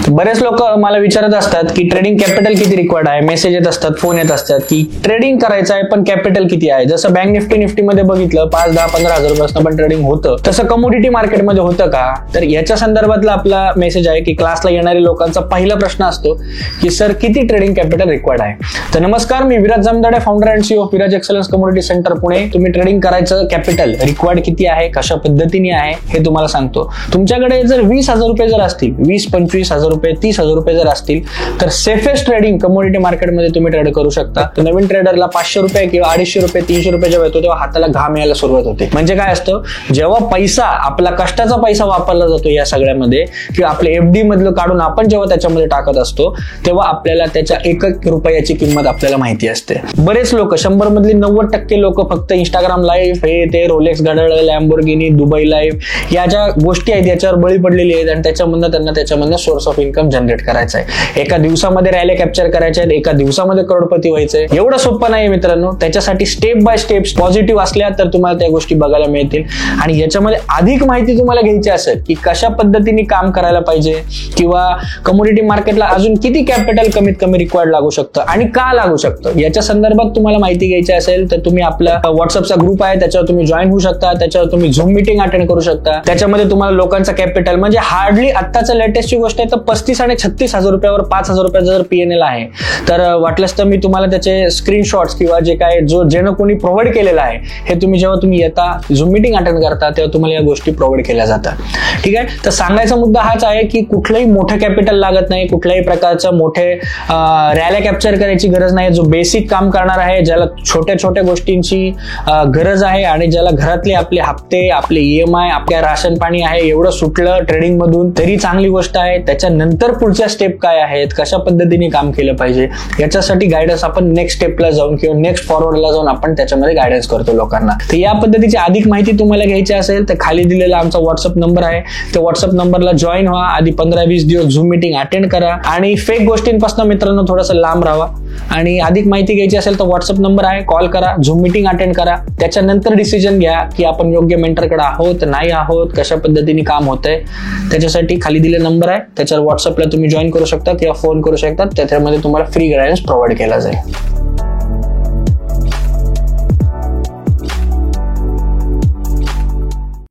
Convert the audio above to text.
बरेच लोक मला विचारत असतात की ट्रेडिंग कॅपिटल किती रिक्वायर्ड आहे, मेसेज येत असतात, फोन येत असतात की ट्रेडिंग करायचं आहे पण कॅपिटल किती आहे. जसं बँक निफ्टी मध्ये बघितलं 5, 10, 15 रुपयापासून पण ट्रेडिंग होतं, तसं कमोडिटी मार्केटमध्ये होतं का? तर याच्या संदर्भातला आपला मेसेज आहे की क्लासला येणाऱ्या लोकांचा पहिला प्रश्न असतो की सर किती ट्रेडिंग कॅपिटल रिक्वायर्ड आहे. तर नमस्कार, मी Viraj Jamdade, founder and CEO of Viraj excellence commodity centre Pune. तुम्ही ट्रेडिंग करायचं कॅपिटल रिक्वायर्ड किती आहे, कशा पद्धतीने आहे हे तुम्हाला सांगतो. तुमच्याकडे जर 20,000 रुपये जर असतील, 20-25,000 रुपये, 30,000 रुपये जर असतील तर सेफेस्ट ट्रेडिंग कमोडिटी मार्केटमध्ये तुम्ही ट्रेड करू शकता. तर नवीन ट्रेडरला 500 रुपये किंवा 250 रुपये, 300 रुपये जेव्हा येतो तेव्हा हाताला घाम यायला सुरुवात होते. म्हणजे काय असतं, जेव्हा पैसा आपला कष्टाचा पैसा वापरला जातो या सगळ्यामध्ये किंवा आपले एफडी मधलं काढून आपण जेव्हा त्याच्यामध्ये टाकत असतो तेव्हा आपल्याला त्याच्या 1 रुपयाची किंमत आपल्याला माहिती असते. बरेच लोक 100 मधली 90% लोक फक्त इंस्टाग्राम लाईव्ह, हे ते रोलेक्स गाडळ, लॅम्बोर्गिनी, दुबई लाईव्ह या ज्या गोष्टी आहेत याच्यावर बळी पडलेली आहेत आणि त्याच्यामधनं सोर्स ऑफ इन्कम जनरेट करायचा आहे. एका दिवसामध्ये रॅली कॅप्चर करायचे आहेत, एका दिवसामध्ये करोडपती व्हायचंय. एवढं सोपं नाही मित्रांनो. त्याच्यासाठी स्टेप बाय स्टेप पॉझिटिव्ह असल्या तर तुम्हाला त्या गोष्टी बघायला मिळतील. आणि याच्यामध्ये अधिक माहिती तुम्हाला घ्यायची असेल की कशा पद्धतीने काम करायला पाहिजे किंवा कमोडिटी मार्केटला अजून किती कॅपिटल कमीत कमी रिक्वायर्ड लागू शकतं आणि का लागू शकतं याच्या संदर्भात तुम्हाला माहिती घ्यायची असेल तर तुम्ही आपला व्हॉट्सअपचा ग्रुप आहे त्याच्यावर तुम्ही जॉईन होऊ शकता. त्याच्यावर तुम्ही झूम मीटिंग अटेंड करू शकता. त्याच्यामध्ये तुम्हाला लोकांचा कॅपिटल म्हणजे हार्डली आत्ताचं लेटेस्टची गोष्ट आहे तर 35 आणि 36,000 रुपयावर 5,000 रुपयाचा जर पीएनएल आहे तर वाटलंच तर मी तुम्हाला त्याचे स्क्रीनशॉट्स किंवा जे काय ज्यानं कोणी प्रोव्हाइड केलेलं आहे हे तुम्ही जेव्हा तुम्ही येता झूम मीटिंग अटेंड करता तेव्हा तुम्हाला या गोष्टी प्रोव्हाइड केल्या जातात. ठीक आहे. तर सांगायचा मुद्दा हाच आहे की कुठलंही मोठं कॅपिटल लागत नाही, कुठल्याही प्रकारचं मोठे रॅल्या कॅप्चर करायची गरज नाही. जो बेसिक काम करणार आहे, ज्याला छोट्या छोट्या गोष्टींची गरज आहे आणि ज्याला घरातले आपले हप्ते, आपले ईएमआय, आपल्या राशन पाणी आहे एवढं सुटलं ट्रेडिंग मधून तरी चांगली गोष्ट आहे. त्याच्यानंतर पुढच्या स्टेप काय आहेत, कशा पद्धतीने काम केलं पाहिजे याच्यासाठी गायडन्स आपण नेक्स्ट स्टेपला जाऊन किंवा नेक्स्ट फॉरवर्डला जाऊन आपण त्याच्यामध्ये गायडन्स करतो लोकांना. तर या पद्धतीची अधिक माहिती तुम्हाला घ्यायची असेल तर खाली दिलेला आमचा व्हॉट्सअप नंबर आहे, त्या व्हॉट्सअप नंबरला जॉईन व्हा. आधी 15-20 दिवस झूम मीटिंग अटेंड करा आणि फेक गोष्टींपासून मित्रांनो थोडंसं लांब राहा. आणि अधिक माहिती घ्यायची असेल तर व्हॉट्सअप नंबर आहे, कॉल करा, झूम मीटिंग अटेंड करा. त्याच्यानंतर डिसिजन घ्या की आपण योग्य मेंटरकडे आहोत नाही आहोत, कशा पद्धतीने काम होतंय. त्याच्यासाठी खाली दिलेला नंबर आहे त्याच्यावर व्हॉट्सअपला तुम्ही जॉईन करू शकता किंवा फोन करू शकता. त्याच्यामध्ये तुम्हाला फ्री गायडन्स प्रोव्हाइड केला जाईल.